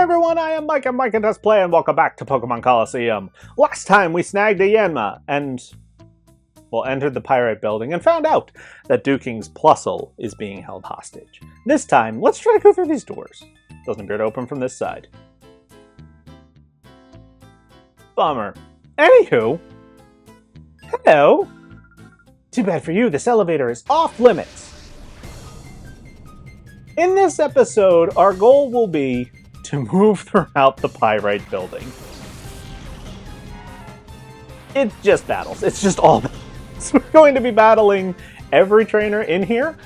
everyone, I am Mike and Mike and Does Play, and welcome back to Pokemon Colosseum. Last time we snagged a Yanma and, well, entered the Pyrite Building and found out that Duking's Plusle is being held hostage. This time, let's try to go through these doors. Doesn't appear to open from this side. Bummer. Anywho, hello. Too bad for you, this elevator is off limits. In this episode, our goal will be to move throughout the Pyrite Building. It's just battles. It's just all battles. We're going to be battling every trainer in here.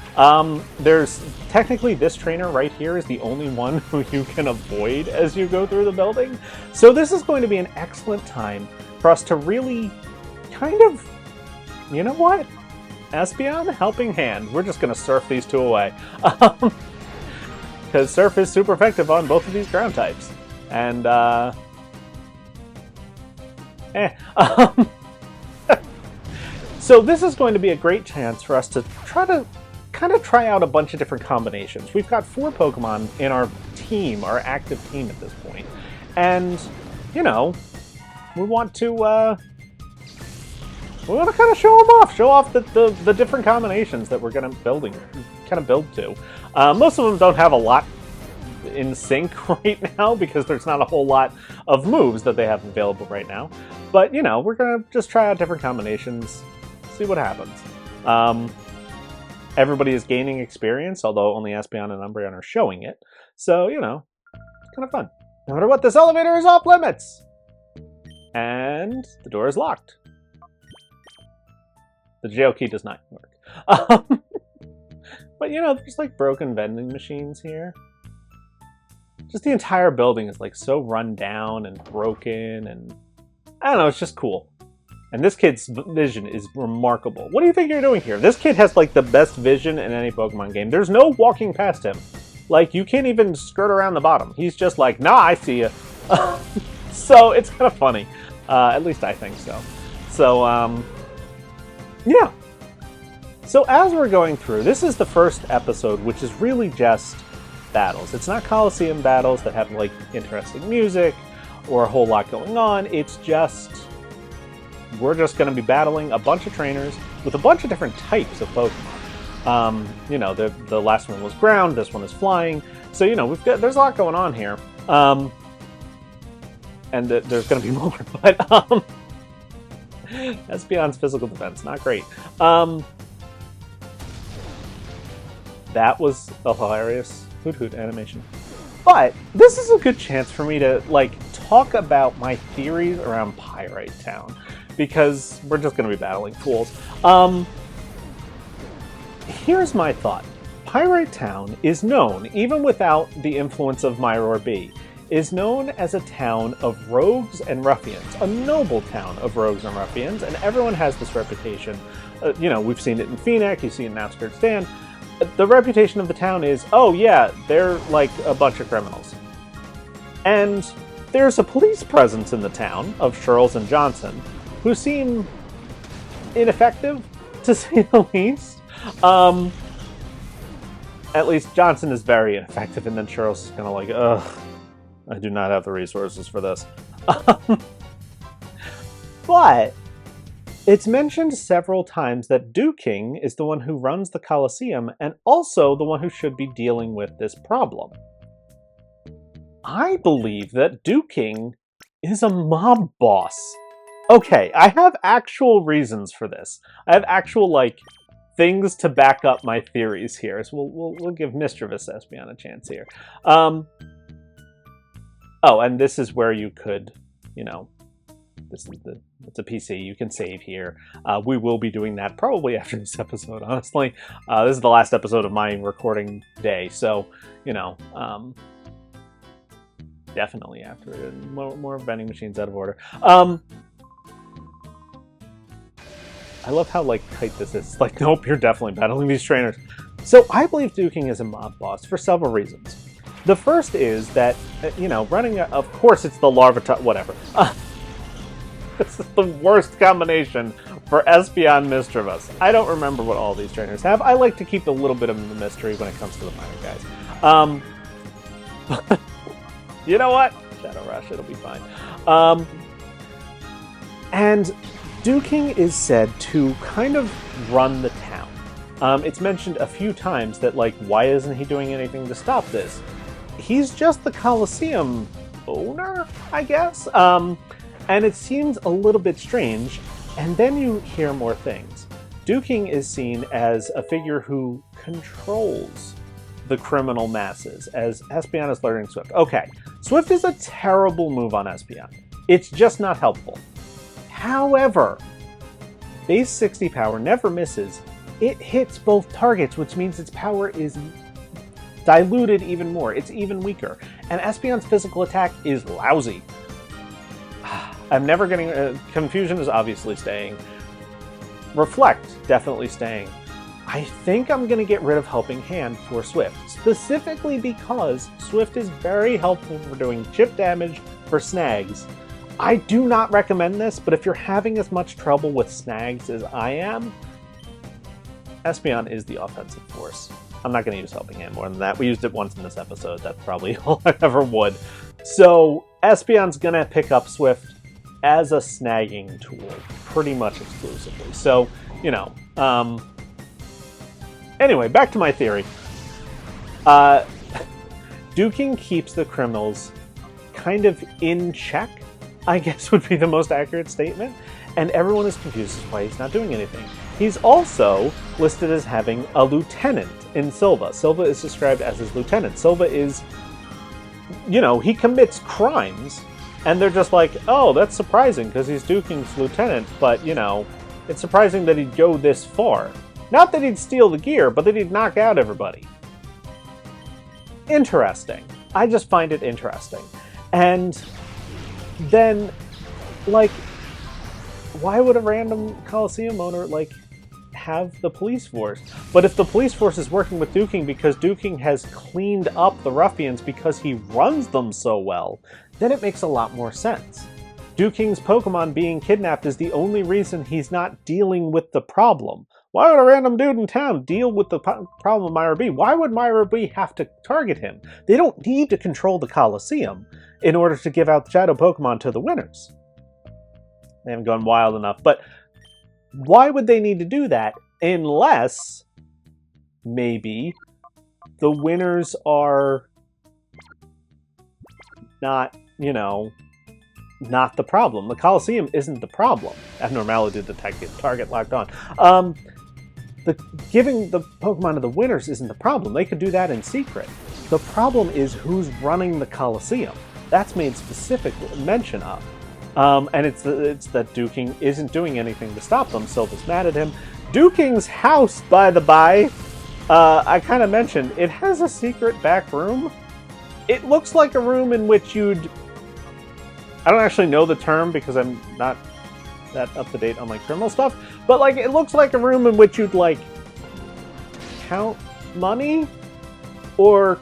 There's technically this trainer right here is the only one who you can avoid as you go through the building. So this is going to be an excellent time for us to really kind of, you know what? Espeon, helping hand. We're just going to surf these two away. Because Surf is super effective on both of these ground types. And, So this is going to be a great chance for us to try out a bunch of different combinations. We've got 4 Pokemon in our team, our active team at this point. And, you know, we want to kind of show off the different combinations that we're going to build to. Most of them don't have a lot in sync right now because there's not a whole lot of moves that they have available right now. But, you know, we're going to just try out different combinations, see what happens. Everybody is gaining experience, although only Espeon and Umbreon are showing it. So, you know, it's kind of fun. No matter what, this elevator is off limits! And the door is locked. The jail key does not work. But, you know, there's like broken vending machines here. Just the entire building is like so run down and broken, and I don't know, it's just cool. And this kid's vision is remarkable. What do you think you're doing here? This kid has like the best vision in any Pokemon game. There's no walking past him. Like, you can't even skirt around the bottom. He's just like, nah, I see you. So it's kind of funny. At least I think so. So, yeah. So as we're going through, this is the first episode, which is really just battles. It's not Colosseum battles that have, like, interesting music or a whole lot going on. It's just, we're just going to be battling a bunch of trainers with a bunch of different types of Pokemon. You know, the last one was ground, this one is flying. So, you know, there's a lot going on here. And there's going to be more, but Espeon's physical defense, not great. That was a hilarious Hoot Hoot animation. But this is a good chance for me to, like, talk about my theories around Pyrite Town, because we're just going to be battling fools. Here's my thought. Pyrite Town is known, even without the influence of Myroar B, is known as a town of rogues and ruffians, a noble town of rogues and ruffians, and everyone has this reputation. You know, we've seen it in Phoenix, you see it in Outskirts Dan. The reputation of the town is, oh yeah, they're like a bunch of criminals. And there's a police presence in the town of Shirls and Johnson, who seem ineffective, to say the least. At least Johnson is very ineffective, and then Shirls is kind of like, ugh, I do not have the resources for this. But it's mentioned several times that Duking is the one who runs the Colosseum and also the one who should be dealing with this problem. I believe that Duking is a mob boss. Okay, I have actual reasons for this. I have actual, like, things to back up my theories here. So we'll give Mischievous Espeon a chance here. Oh, and this is where you could, you know, it's a PC, you can save here. We will be doing that probably after this episode, honestly. This is the last episode of my recording day, so, you know, definitely after it. More vending machines out of order. I love how, like, tight this is. It's like, nope, you're definitely battling these trainers. So I believe Duking is a mob boss for several reasons. The first is that, you know, of course it's the Larvitar, whatever. This is the worst combination for Espeon Mischievous. I don't remember what all these trainers have. I like to keep a little bit of the mystery when it comes to the minor guys. You know what? Shadow Rush, it'll be fine. And Duking is said to kind of run the town. It's mentioned a few times that, like, why isn't he doing anything to stop this? He's just the Colosseum owner, I guess? And it seems a little bit strange, and then you hear more things. Duking is seen as a figure who controls the criminal masses, as Espeon is learning Swift. Okay, Swift is a terrible move on Espeon. It's just not helpful. However, base 60 power never misses. It hits both targets, which means its power is diluted even more. It's even weaker. And Espeon's physical attack is lousy. I'm never getting... Confusion is obviously staying. Reflect, definitely staying. I think I'm going to get rid of Helping Hand for Swift, specifically because Swift is very helpful for doing chip damage for snags. I do not recommend this, but if you're having as much trouble with snags as I am, Espeon is the offensive force. I'm not going to use Helping Hand more than that. We used it once in this episode. That's probably all I ever would. So Espeon's going to pick up Swift as a snagging tool, pretty much exclusively. So, you know... Anyway, back to my theory. Duking keeps the criminals kind of in check, I guess would be the most accurate statement, and everyone is confused as to why he's not doing anything. He's also listed as having a lieutenant in Silva. Silva is described as his lieutenant. Silva is, you know, he commits crimes, and they're just like, oh, that's surprising because he's Duking's lieutenant, but, you know, it's surprising that he'd go this far. Not that he'd steal the gear, but that he'd knock out everybody. Interesting. I just find it interesting. And then, like, why would a random Colosseum owner, like, have the police force? But if the police force is working with Duking because Duking has cleaned up the ruffians because he runs them so well, then it makes a lot more sense. Duking's Pokemon being kidnapped is the only reason he's not dealing with the problem. Why would a random dude in town deal with the problem of Myra B? Why would Myra B have to target him? They don't need to control the Colosseum in order to give out Shadow Pokemon to the winners. They haven't gone wild enough, but why would they need to do that unless maybe the winners are not, you know, not the problem. The Colosseum isn't the problem. Abnormality detected, target locked on. Giving the Pokemon to the winners isn't the problem. They could do that in secret. The problem is who's running the Colosseum. That's made specific mention of. And it's that Duking isn't doing anything to stop them. Silva's mad at him. Duking's house, by the by, I kind of mentioned, it has a secret back room. It looks like a room in which you'd... I don't actually know the term because I'm not that up to date on like criminal stuff, but like it looks like a room in which you'd like count money or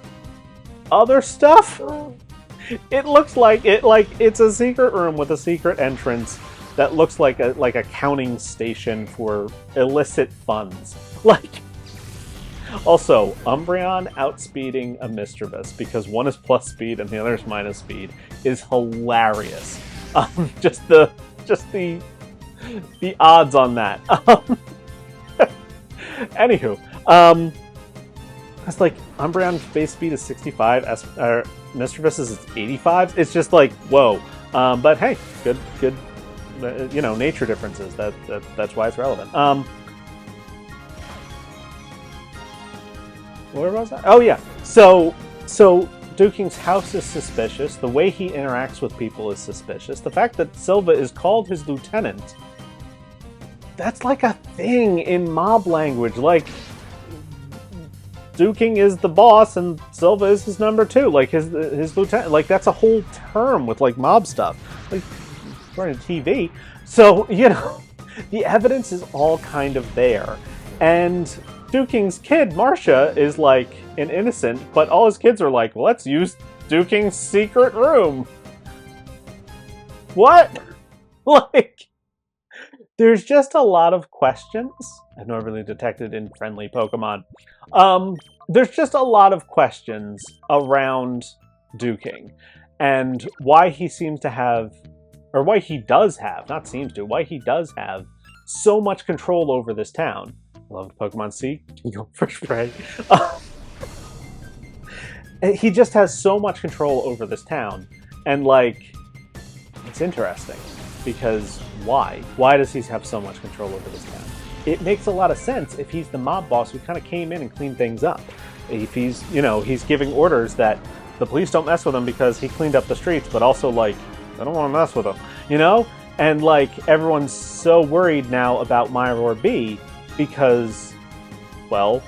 other stuff. It looks like it's a secret room with a secret entrance that looks like a counting station for illicit funds. Like, also, Umbreon outspeeding a Mischievous because one is plus speed and the other is minus speed is hilarious. Just the odds on that. Anywho, it's like Umbreon's base speed is 65, Mischievous is 85. It's just like, whoa. But hey, good, you know, nature differences. That's why it's relevant. Where was I? Oh yeah. So Duking's house is suspicious. The way he interacts with people is suspicious. The fact that Silva is called his lieutenant, that's like a thing in mob language. Like, Duking is the boss and Silva is his number two. Like, his lieutenant. Like, that's a whole term with, like, mob stuff. Like, according to TV. So, you know, the evidence is all kind of there. And Duking's kid, Marcia, is like an innocent, but all his kids are like, well, let's use Duking's secret room. What? Like, there's just a lot of questions. I've normally detected in friendly Pokemon. There's just a lot of questions around Duking. and why he seems to have, or why he does have, not seems to, why he does have so much control over this town. I love Pokemon C. Go for spray. He just has so much control over this town, and like, it's interesting because why? Why does he have so much control over this town? It makes a lot of sense if he's the mob boss who kind of came in and cleaned things up. If he's, you know, he's giving orders that the police don't mess with him because he cleaned up the streets, but also like, I don't want to mess with him, you know? And like, everyone's so worried now about Myror B because, well,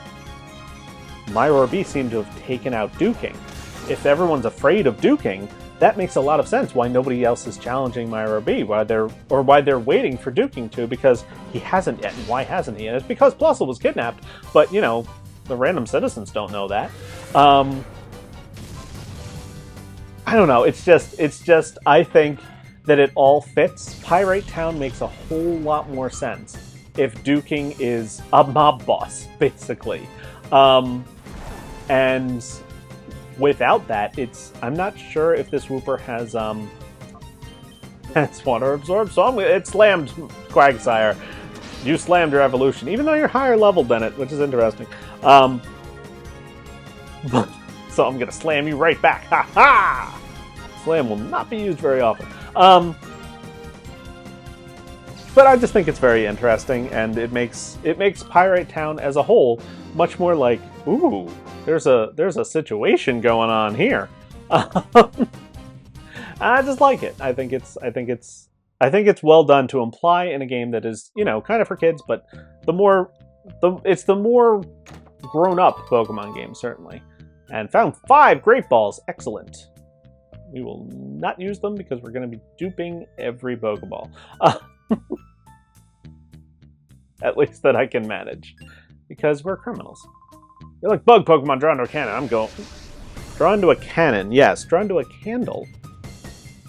Myror B seemed to have taken out duking. If everyone's afraid of duking, that makes a lot of sense why nobody else is challenging Myror B, why they're waiting for duking to, because he hasn't yet. And why hasn't he? And it's because Plusle was kidnapped, but you know, the random citizens don't know that. I don't know. It's just I think that it all fits. Pyrite Town makes a whole lot more sense if duking is a mob boss, basically. And without that, I'm not sure if this Wooper has water absorbed, so it slammed Quagsire. You slammed your evolution, even though you're higher leveled than it, which is interesting. So I'm gonna slam you right back. Ha ha! Slam will not be used very often. But I just think it's very interesting, and it makes Pyrite Town as a whole much more like, ooh, there's a situation going on here. I just like it. I think it's well done to imply in a game that is, you know, kind of for kids, but it's the more grown up Pokemon game, certainly. And found 5 Great Balls. Excellent. We will not use them because we're going to be duping every Pokeball. At least that I can manage. Because we're criminals. You're like bug Pokemon drawn to a cannon. I'm going. Drawn to a cannon. Yes, drawn to a candle.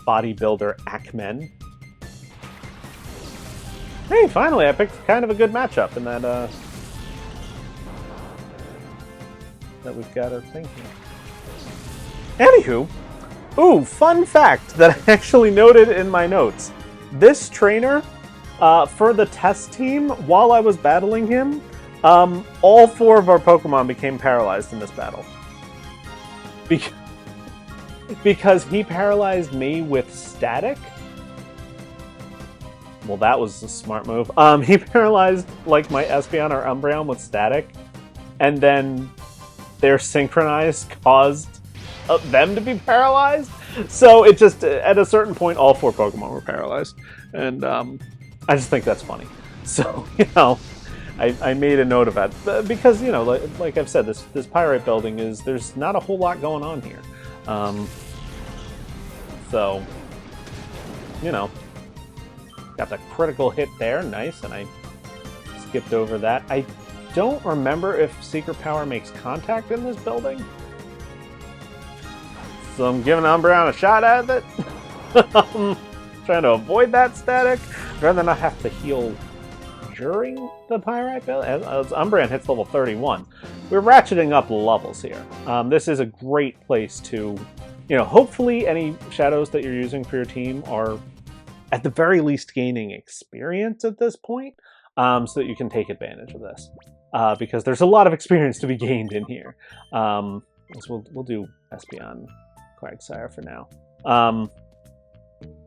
Bodybuilder Ackman. Hey, finally, I picked kind of a good matchup in that, that we've got our thing here. Anywho, ooh, fun fact that I actually noted in my notes. This trainer, for the test team, while I was battling him, all 4 of our Pokemon became paralyzed in this battle. Because he paralyzed me with static. Well, that was a smart move. He paralyzed, like, my Espeon or Umbreon with static, and then their synchronized caused them to be paralyzed. So it just, at a certain point, all 4 Pokemon were paralyzed. And I just think that's funny. So, you know, I made a note of that. Because, you know, like I've said, this Pyrite Building there's not a whole lot going on here. So, you know, got the critical hit there, nice, and I skipped over that. I don't remember if Secret Power makes contact in this building. So I'm giving Umbreon a shot at it. Trying to avoid that static, rather than not have to heal during the Pyrite build. As Umbreon hits level 31. We're ratcheting up levels here. This is a great place to, you know, hopefully any shadows that you're using for your team are at the very least gaining experience at this point, so that you can take advantage of this. Because there's a lot of experience to be gained in here. So we'll do Espeon Quagsire for now.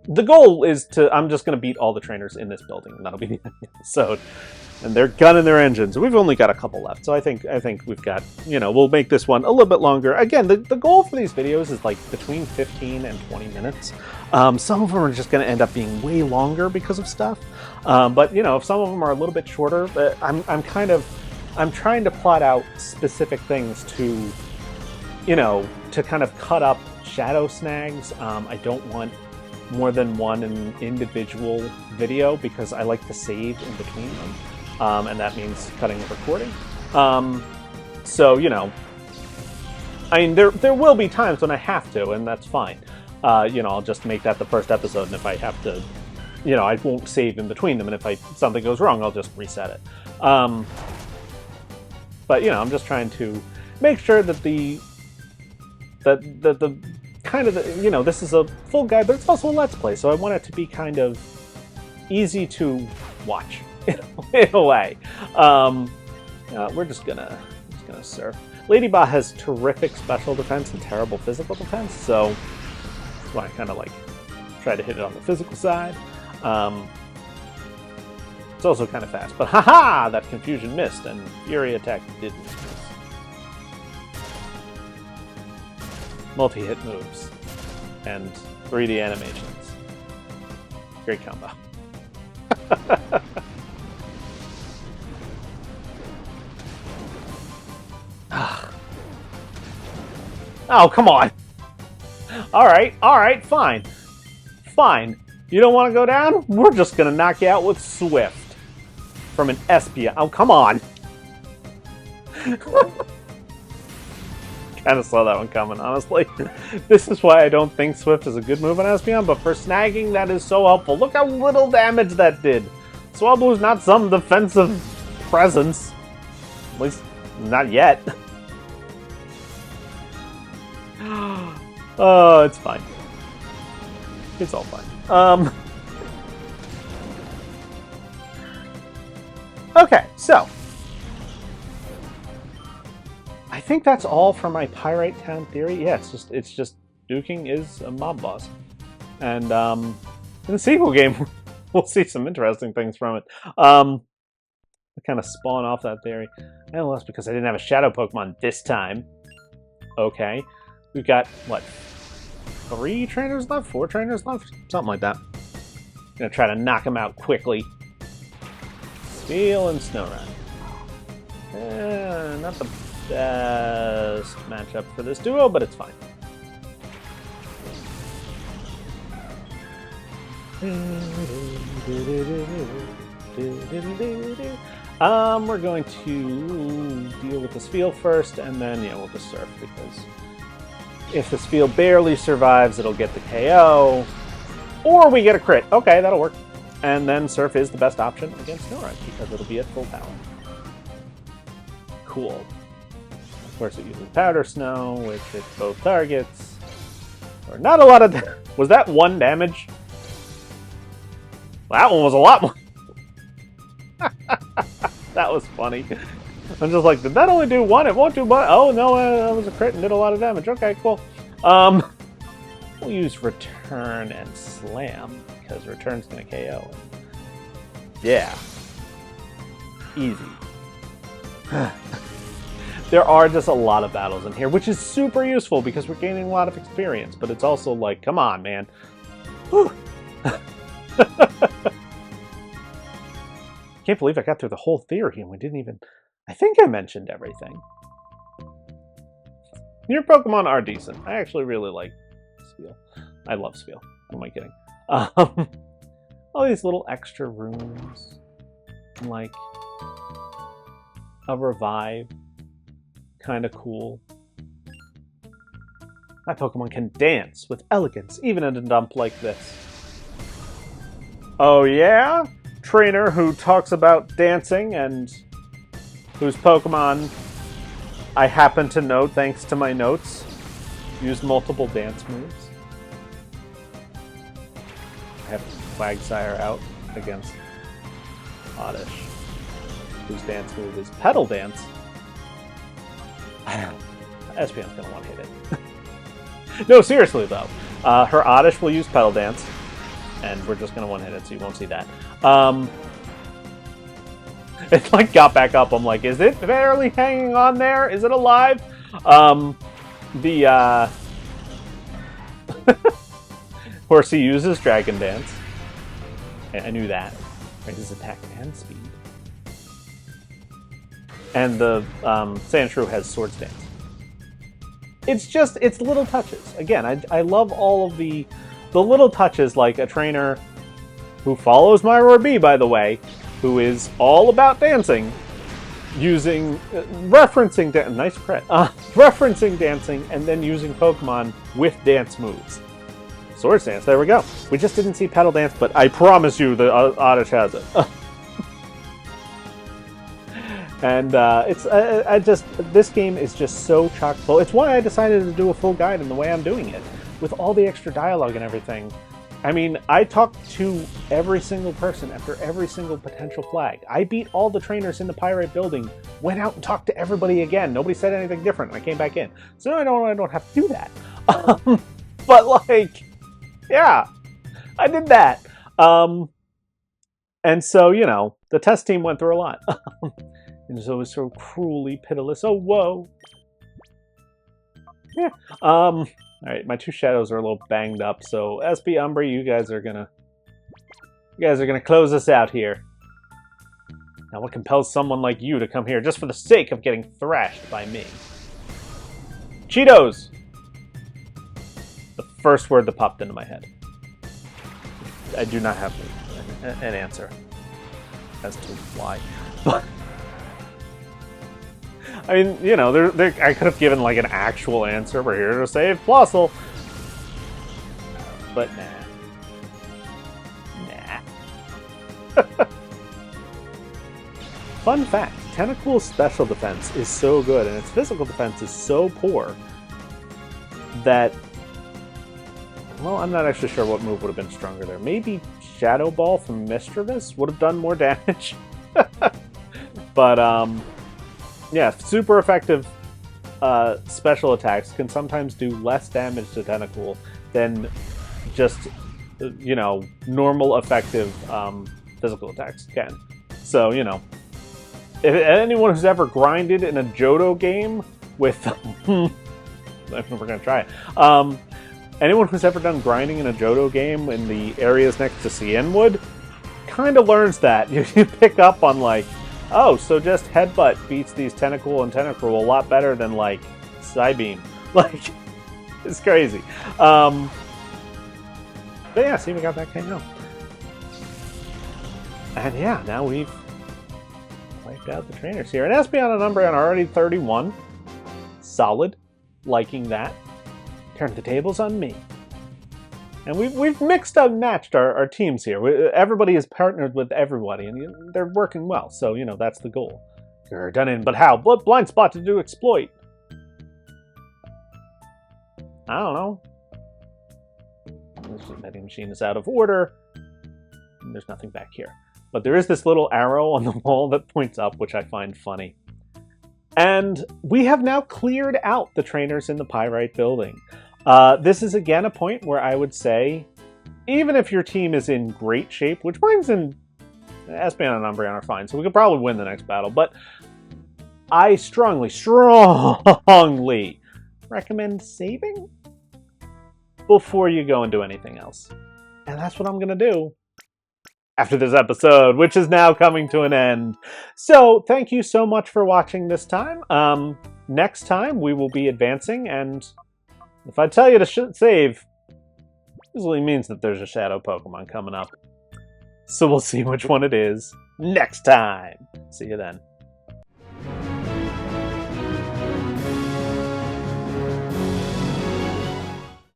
The goal is I'm just going to beat all the trainers in this building, and that'll be the end of the episode. And they're gunning their engines. We've only got a couple left, so I think we've got, you know, we'll make this one a little bit longer. Again, the goal for these videos is like between 15 and 20 minutes. Some of them are just going to end up being way longer because of stuff. But, you know, if some of them are a little bit shorter, I'm trying to plot out specific things to, you know, to kind of cut up shadow snags. I don't want more than one individual video because I like to save in between them. And that means cutting and recording. So, you know, I mean, there will be times when I have to, and that's fine. You know, I'll just make that the first episode, and if I have to, you know, I won't save in between them, and if something goes wrong, I'll just reset it. But, you know, I'm just trying to make sure that the kind of the, you know, this is a full guide, but it's also a Let's Play, so I want it to be kind of easy to watch in a way. We're just gonna surf. Ladybot has terrific special defense and terrible physical defense, so that's why I kind of like try to hit it on the physical side. It's also kind of fast, but haha! That confusion missed, and Fury attack didn't miss. Multi-hit moves and 3D animations. Great combo. Oh, come on. All right, fine. Fine. You don't want to go down? We're just going to knock you out with Swift. From an Espeon. Oh, come on. Kind of saw that one coming, honestly. This is why I don't think Swift is a good move on Espeon, but for snagging, that is so helpful. Look how little damage that did. Swablu's not some defensive presence. At least, not yet. Oh, it's fine. It's all fine. Okay, so I think that's all for my Pyrite Town theory. Yeah, it's just duking is a mob boss, and in the sequel game, we'll see some interesting things from it. I kind of spawn off that theory. I lost because I didn't have a shadow Pokemon this time. Okay, we've got what, 3 trainers left, 4 trainers left, something like that. Gonna try to knock them out quickly. Steel and Snorunt. Not the best matchup for this duo, but it's fine. We're going to deal with this field first, and then we'll just surf, because if this field barely survives, it'll get the KO, or we get a crit. Okay, that'll work. And then Surf is the best option against Snorunt, because it'll be at full power. Cool. Of course, it uses Powder Snow, which hits both targets. Or not a lot of... Was that 1 damage? Well, that one was a lot more. That was funny. I'm just like, did that only do 1? It won't do 1. Oh, no, that was a crit and did a lot of damage. Okay, cool. We'll use Return and Slam, because Return's going to KO. Yeah. Easy. There are just a lot of battles in here, which is super useful because we're gaining a lot of experience, but it's also like, come on, man. Can't believe I got through the whole theory and we didn't even... I think I mentioned everything. Your Pokemon are decent. I actually really like Spheal. I love Spheal. Who am I kidding? All these little extra rooms. Like a revive. Kind of cool. My Pokemon can dance with elegance, even in a dump like this. Oh yeah? Trainer who talks about dancing and whose Pokemon I happen to know, thanks to my notes, use multiple dance moves. I have Quagsire out against Oddish, whose dance move is Petal Dance. Espeon's gonna want to hit it. No, seriously though. Her Oddish will use Petal Dance, and we're just gonna one-hit it, so you won't see that. It like got back up. I'm like, is it barely hanging on there? Is it alive? Of course, he uses Dragon Dance. I knew that. Right, his attack and speed. And the Sandshrew has Swords Dance. It's little touches. Again, I love all of the little touches, like a trainer who follows my Roar B, by the way, who is all about dancing, referencing dancing, and then using Pokemon with dance moves. Swords Dance, there we go. We just didn't see Petal Dance, but I promise you the Oddish has it. And this game is just so chock full. It's why I decided to do a full guide in the way I'm doing it. with all the extra dialogue and everything. I mean, I talked to every single person after every single potential flag. I beat all the trainers in the Pyrite Building, went out and talked to everybody again. Nobody said anything different, and I came back in. So I don't have to do that. But, like, yeah, I did that. And so, you know, the test team went through a lot. And so it was so cruelly pitiless. Oh, whoa. Yeah. All right, my two shadows are a little banged up, so SB Umbra, you guys are gonna close us out here. Now, what compels someone like you to come here just for the sake of getting thrashed by me? Cheetos! The first word that popped into my head. I do not have an answer as to why, but I mean, you know, I could have given like an actual answer. We're here to save Plossel, but nah. Fun fact: Tentacruel's special defense is so good, and its physical defense is so poor that, well, I'm not actually sure what move would have been stronger there. Maybe Shadow Ball from Mischievous would have done more damage. But, yeah, super effective special attacks can sometimes do less damage to Tentacruel than just, you know, normal effective physical attacks can. So, you know, if anyone who's ever grinded in a Johto game with... we're going to try it. Anyone who's ever done grinding in a Johto game in the areas next to Cianwood kind of learns that. You pick up on, like, oh, so just Headbutt beats these Tentacruel and Tentacruel a lot better than, like, Psybeam. Like, it's crazy. But yeah, see, we got that KO. And yeah, now we've wiped out the trainers here. And Espeon and Umbreon are already 31. Solid. Liking that. Turned the tables on me. And we've mixed and matched our teams here. Everybody is partnered with everybody, and they're working well. So, you know, that's the goal. You're done in, but how? What blind spot did you exploit? I don't know. This vending machine is out of order. And there's nothing back here. But there is this little arrow on the wall that points up, which I find funny. And we have now cleared out the trainers in the Pyrite Building. This is again a point where I would say, even if your team is in great shape, which mine's in, Espeon and Umbreon are fine, so we could probably win the next battle, but I strongly recommend saving before you go and do anything else. And that's what I'm going to do after this episode, which is now coming to an end. So thank you so much for watching this time. Next time we will be advancing, and if I tell you to save, usually means that there's a shadow Pokemon coming up. So we'll see which one it is next time. See you then.